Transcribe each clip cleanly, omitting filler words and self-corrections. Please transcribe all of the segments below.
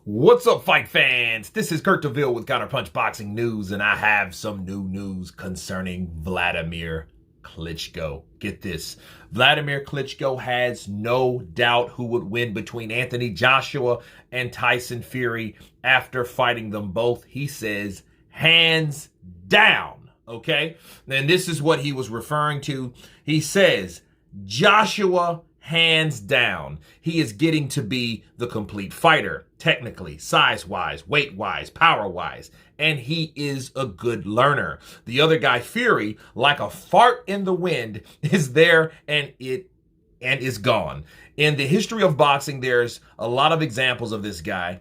What's up, fight fans? This is Kurt DeVille with Counterpunch Boxing News, and I have some new news concerning Wladimir Klitschko. Get this. Wladimir Klitschko has no doubt who would win between Anthony Joshua and Tyson Fury after fighting them both. He says, hands down, okay? And this is what he was referring to. He says, Joshua, hands down. He is getting to be the complete fighter, technically, size-wise, weight-wise, power-wise, and he is a good learner. The other guy, Fury, like a fart in the wind, is there and is gone. In the history of boxing, there's a lot of examples of this guy,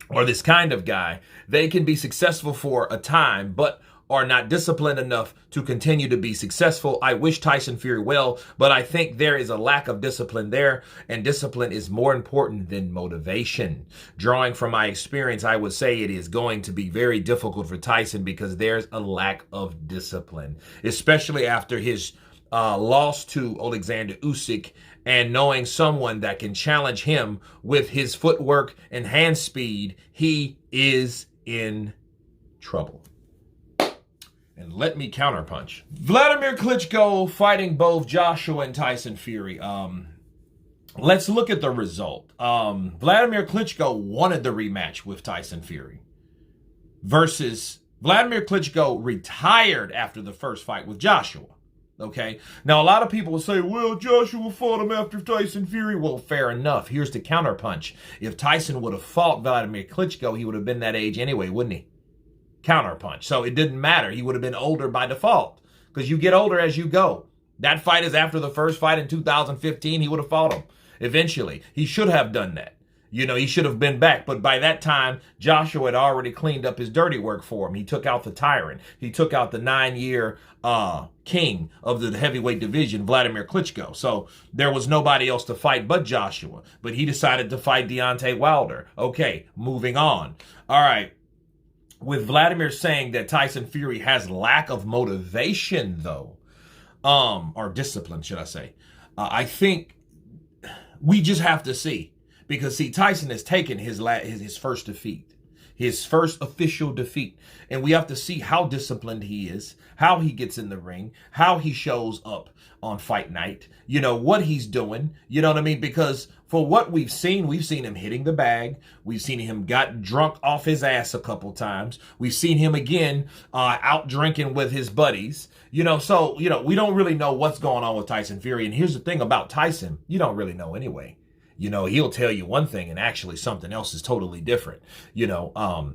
or this kind of guy. They can be successful for a time, but are not disciplined enough to continue to be successful. I wish Tyson Fury well, but I think there is a lack of discipline there, and discipline is more important than motivation. Drawing from my experience, I would say it is going to be very difficult for Tyson because there's a lack of discipline, especially after his loss to Alexander Usyk, and knowing someone that can challenge him with his footwork and hand speed, he is in trouble. And let me counterpunch. Wladimir Klitschko fighting both Joshua and Tyson Fury. Let's look at the result. Wladimir Klitschko wanted the rematch with Tyson Fury versus Wladimir Klitschko retired after the first fight with Joshua. Okay. Now, a lot of people will say, well, Joshua fought him after Tyson Fury. Well, fair enough. Here's the counterpunch. If Tyson would have fought Wladimir Klitschko, he would have been that age anyway, wouldn't he? Counterpunch. So it didn't matter. He would have been older by default because you get older as you go. That fight is after the first fight in 2015. He would have fought him eventually. He should have done that. You know, he should have been back. But by that time, Joshua had already cleaned up his dirty work for him. He took out the tyrant. He took out the 9-year king of the heavyweight division, Wladimir Klitschko. So there was nobody else to fight but Joshua. But he decided to fight Deontay Wilder. Okay, moving on. All right. With Wladimir saying that Tyson Fury has lack of motivation, though, or discipline, should I say, I think we just have to see. Because, see, Tyson has taken his first defeat, his first official defeat. And we have to see how disciplined he is, how he gets in the ring, how he shows up on fight night, you know, what he's doing, you know what I mean? Because for what we've seen him hitting the bag. We've seen him got drunk off his ass a couple times. We've seen him again out drinking with his buddies, you know, so, you know, we don't really know what's going on with Tyson Fury. And here's the thing about Tyson, you don't really know anyway. You know, he'll tell you one thing and actually something else is totally different. You know,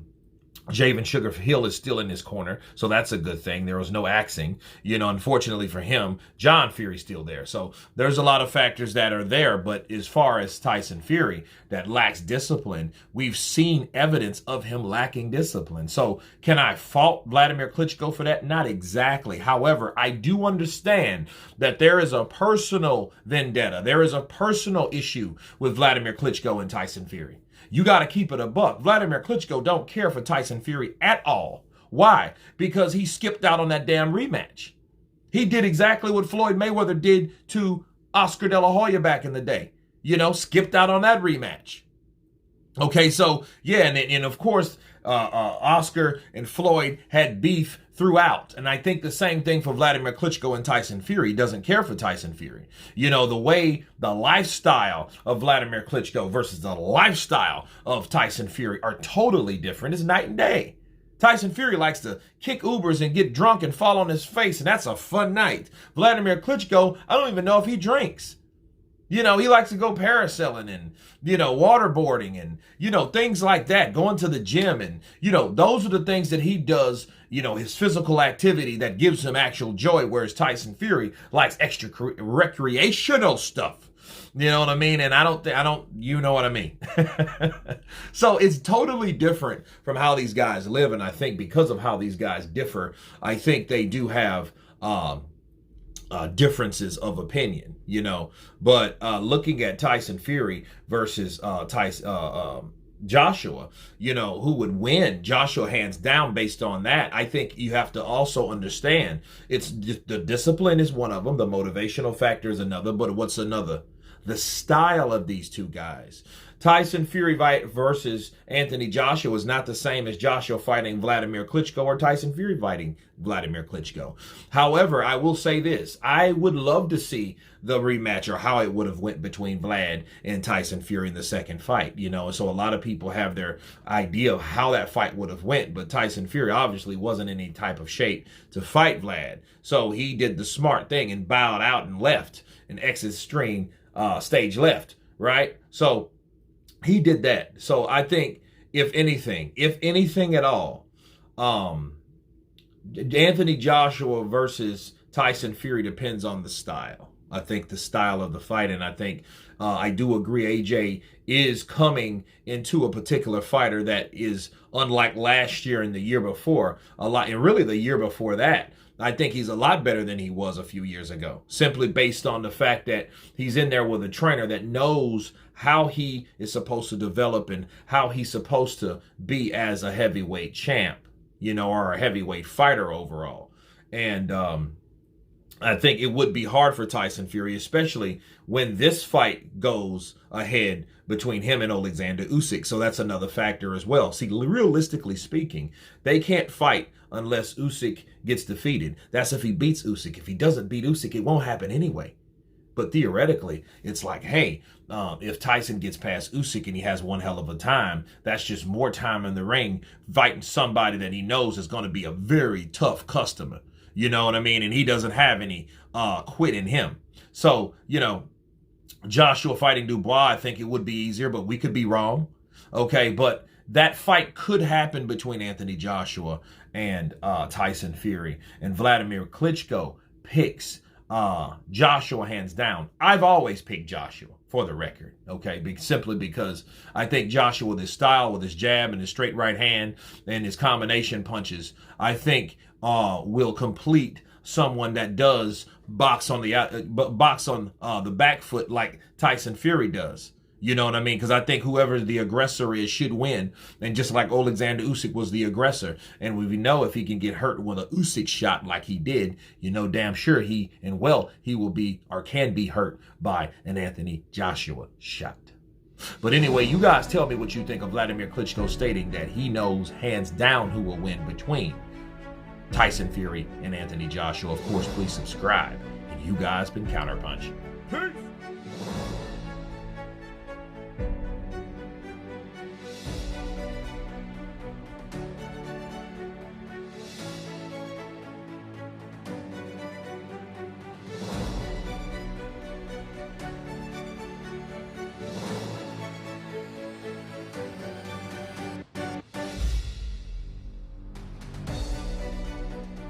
Javen Sugar Hill is still in his corner, so that's a good thing. There was no axing. You know, unfortunately for him, John Fury's still there. So there's a lot of factors that are there, but as far as Tyson Fury that lacks discipline, we've seen evidence of him lacking discipline. So can I fault Wladimir Klitschko for that? Not exactly. However, I do understand that there is a personal vendetta. There is a personal issue with Wladimir Klitschko and Tyson Fury. You got to keep it a buck. Wladimir Klitschko don't care for Tyson Fury at all. Why? Because he skipped out on that damn rematch. He did exactly what Floyd Mayweather did to Oscar De La Hoya back in the day. You know, skipped out on that rematch. Okay, so, yeah, and of course, Oscar and Floyd had beef throughout. And I think the same thing for Wladimir Klitschko and Tyson Fury. He doesn't care for Tyson Fury. You know, the lifestyle of Wladimir Klitschko versus the lifestyle of Tyson Fury are totally different. It's night and day. Tyson Fury likes to kick Ubers and get drunk and fall on his face, and that's a fun night. Wladimir Klitschko, I don't even know if he drinks. You know, he likes to go parasailing and, you know, waterboarding and, you know, things like that, going to the gym. And, you know, those are the things that he does, you know, his physical activity that gives him actual joy, whereas Tyson Fury likes extra recreational stuff. You know what I mean? And you know what I mean? So it's totally different from how these guys live. And I think because of how these guys differ, I think they do have, differences of opinion, you know, but looking at Tyson Fury versus Joshua, you know, who would win? Joshua hands down based on that. I think you have to also understand it's the discipline is one of them. The motivational factor is another, but what's another? The style of these two guys. Tyson Fury fight versus Anthony Joshua is not the same as Joshua fighting Wladimir Klitschko or Tyson Fury fighting Wladimir Klitschko. However, I will say this. I would love to see the rematch or how it would have went between Vlad and Tyson Fury in the second fight. You know, so a lot of people have their idea of how that fight would have went, but Tyson Fury obviously wasn't in any type of shape to fight Vlad. So he did the smart thing and bowed out and left and exit stage left, right? So he did that. So I think if anything at all, Anthony Joshua versus Tyson Fury depends on the style. I think the style of the fight, and I think I do agree AJ is coming into a particular fighter that is unlike last year and the year before a lot, and really the year before that. I think he's a lot better than he was a few years ago, simply based on the fact that he's in there with a trainer that knows how he is supposed to develop and how he's supposed to be as a heavyweight champ, you know, or a heavyweight fighter overall. And I think it would be hard for Tyson Fury, especially when this fight goes ahead between him and Alexander Usyk. So that's another factor as well. See, realistically speaking, they can't fight unless Usyk gets defeated. That's if he beats Usyk. If he doesn't beat Usyk, it won't happen anyway. But theoretically, it's like, hey, if Tyson gets past Usyk and he has one hell of a time, that's just more time in the ring fighting somebody that he knows is going to be a very tough customer. You know what I mean? And he doesn't have any quit in him. So, you know, Joshua fighting Dubois, I think it would be easier, but we could be wrong. Okay, but that fight could happen between Anthony Joshua and Tyson Fury. And Wladimir Klitschko picks Joshua hands down. I've always picked Joshua, for the record, okay? Simply because I think Joshua, with his style, with his jab and his straight right hand and his combination punches, I think will complete someone that does box on the back foot like Tyson Fury does. You know what I mean? Because I think whoever the aggressor is should win. And just like Alexander Usyk was the aggressor. And we know if he can get hurt with a Usyk shot like he did, you know damn sure he will be or can be hurt by an Anthony Joshua shot. But anyway, you guys tell me what you think of Wladimir Klitschko stating that he knows hands down who will win between Tyson Fury and Anthony Joshua. Of course, please subscribe. And you guys been Counterpunch. Peace!